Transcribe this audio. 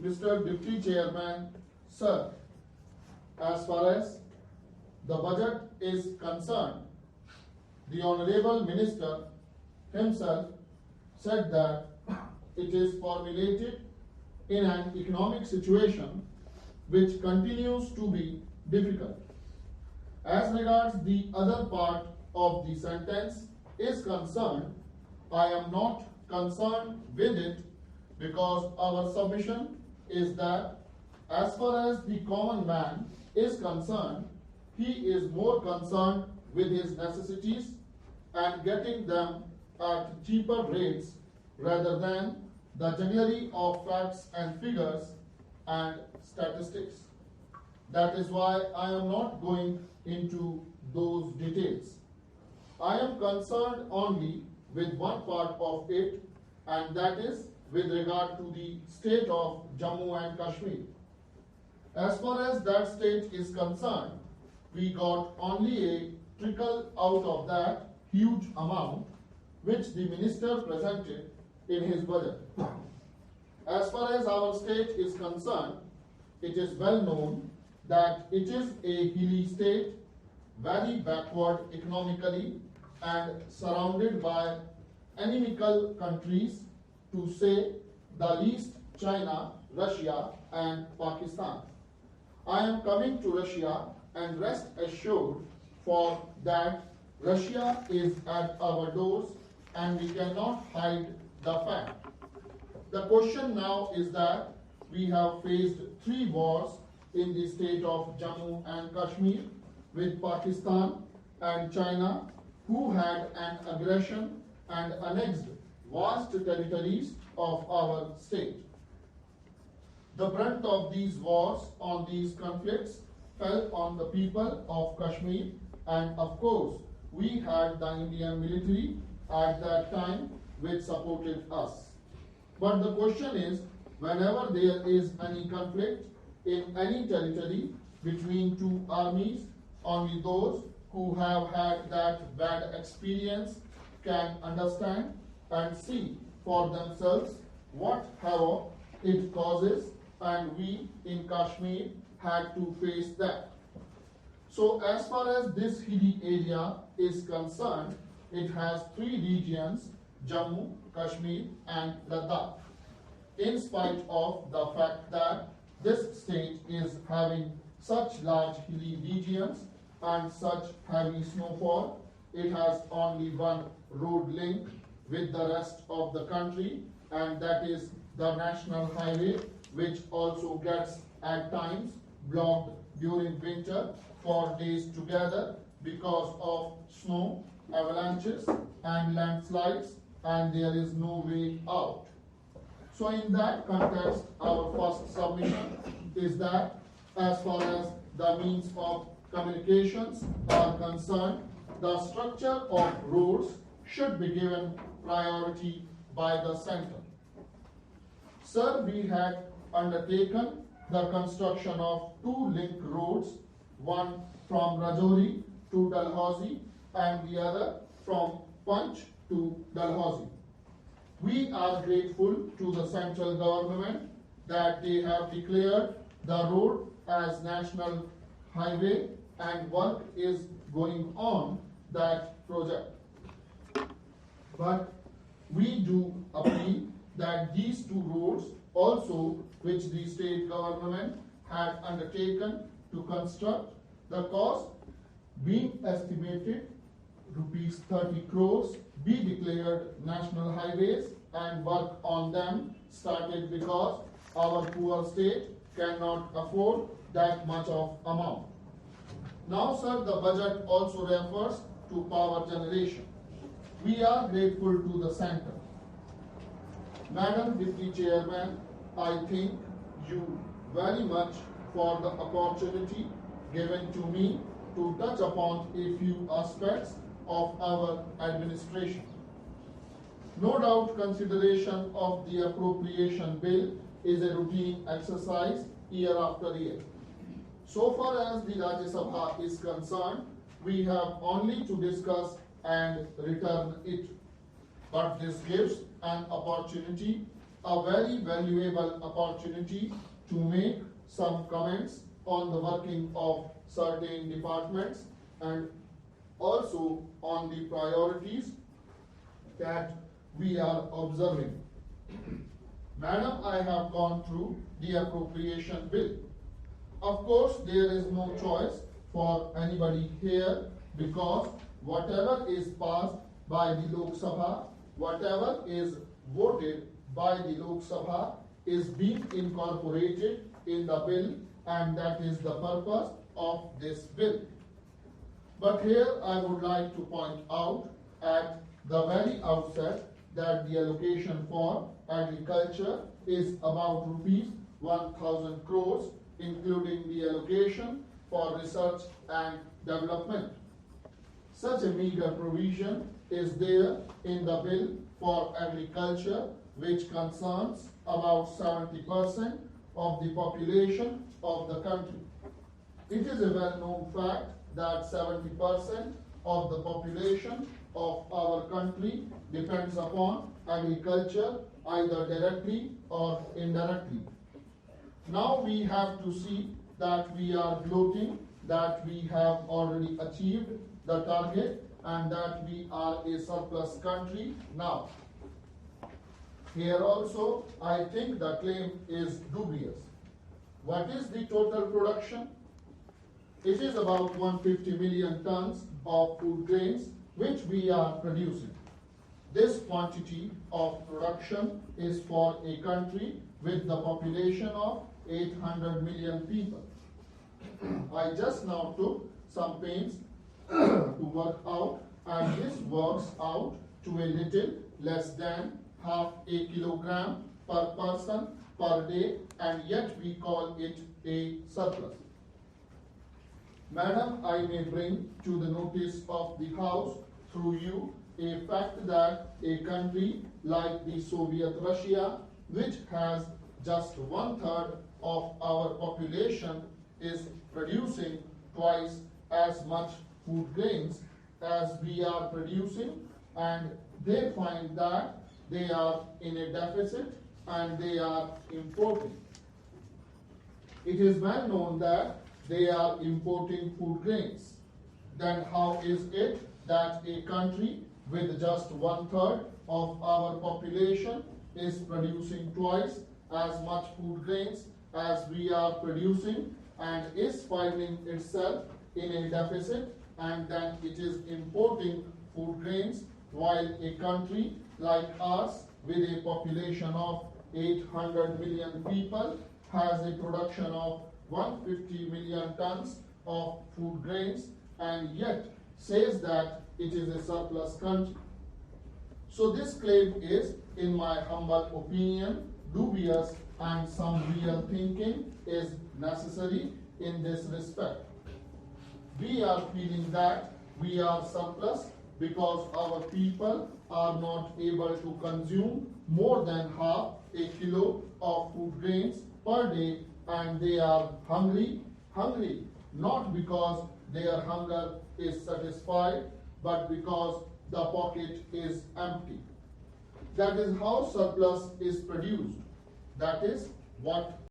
Mr. Deputy Chairman, sir, as far as the budget is concerned, the Honorable Minister himself said that it is formulated in an economic situation which continues to be difficult. As regards the other part of the sentence is concerned, I am not concerned with it because our submission is that as far as the common man is concerned, he is more concerned with his necessities and getting them at cheaper rates rather than the jugglery of facts and figures and statistics. That is why I am not going into those details. I am concerned only with one part of it, and that is with regard to the state of Jammu and Kashmir. As far as that state is concerned, we got only a trickle out of that huge amount which the minister presented in his budget. As far as our state is concerned, it is well known that it is a hilly state, very backward economically and surrounded by inimical countries, to say the least China, Russia and Pakistan. I am coming to Russia and rest assured for that Russia is at our doors and we cannot hide the fact. The question now is that we have faced 3 wars in the state of Jammu and Kashmir with Pakistan and China, who had an aggression and annexed vast territories of our state. The brunt of these wars on these conflicts fell on the people of Kashmir, and of course we had the Indian military at that time which supported us. But the question is, whenever there is any conflict in any territory between 2 armies, only those who have had that bad experience can understand and see for themselves what havoc it causes, and we in Kashmir had to face that. So as far as this hilly area is concerned, it has 3 regions, Jammu, Kashmir and Ladakh. In spite of the fact that this state is having such large hilly regions and such heavy snowfall, it has only one road link with the rest of the country, and that is the national highway, which also gets at times blocked during winter for days together because of snow, avalanches and landslides, and there is no way out. So in that context, our first submission is that as far as the means of communications are concerned, the structure of roads should be given priority by the center. Sir, we had undertaken the construction of 2 link roads, one from Rajouri to Dalhousie and the other from Punch to Dalhousie. We are grateful to the central government that they have declared the road as national highway and work is going on that project. But we do appeal that these 2 roads also, which the state government had undertaken to construct, the cost being estimated rupees 30 crores, be declared national highways and work on them started because our poor state cannot afford that much of amount. Now, sir, the budget also refers to power generation. We are grateful to the center. Madam Deputy Chairman, I thank you very much for the opportunity given to me to touch upon a few aspects of our administration. No doubt consideration of the appropriation bill is a routine exercise year after year. So far as the Rajya Sabha is concerned, we have only to discuss and return it. But this gives an opportunity a very valuable opportunity to make some comments on the working of certain departments and also on the priorities that we are observing. Madam, I have gone through the appropriation bill. Of course, there is no choice for anybody here because whatever is passed by the Lok Sabha, whatever is voted by the Lok Sabha is being incorporated in the bill, and that is the purpose of this bill. But here I would like to point out at the very outset that the allocation for agriculture is about rupees 1,000 crores, including the allocation for research and development. Such a meager provision is there in the bill for agriculture, which concerns about 70% of the population of the country. It is a well-known fact that 70% of the population of our country depends upon agriculture either directly or indirectly. Now we have to see that we are gloating that we have already achieved the target and that we are a surplus country now. Here also, I think the claim is dubious. What is the total production? It is about 150 million tons of food grains which we are producing. This quantity of production is for a country with the population of 800 million people. I just now took some pains to work out, and this works out to a little less than half a kilogram per person per day, and yet we call it a surplus. Madam, I may bring to the notice of the House through you a fact that a country like the Soviet Russia, which has just 1/3 of our population, is producing twice as much food grains as we are producing, and they find that they are in a deficit and they are importing. It is well known that they are importing food grains. Then how is it that a country with just 1/3 of our population is producing twice as much food grains as we are producing and is finding itself in a deficit, and then it is importing food grains, while a country like ours with a population of 800 million people has a production of 150 million tons of food grains and yet says that it is a surplus country. So this claim is, in my humble opinion, dubious, and some real thinking is necessary in this respect. We are feeling that we are surplus because our people are not able to consume more than half a kilo of food grains per day, and they are hungry, not because their hunger is satisfied, but because the pocket is empty. That is how surplus is produced. That is what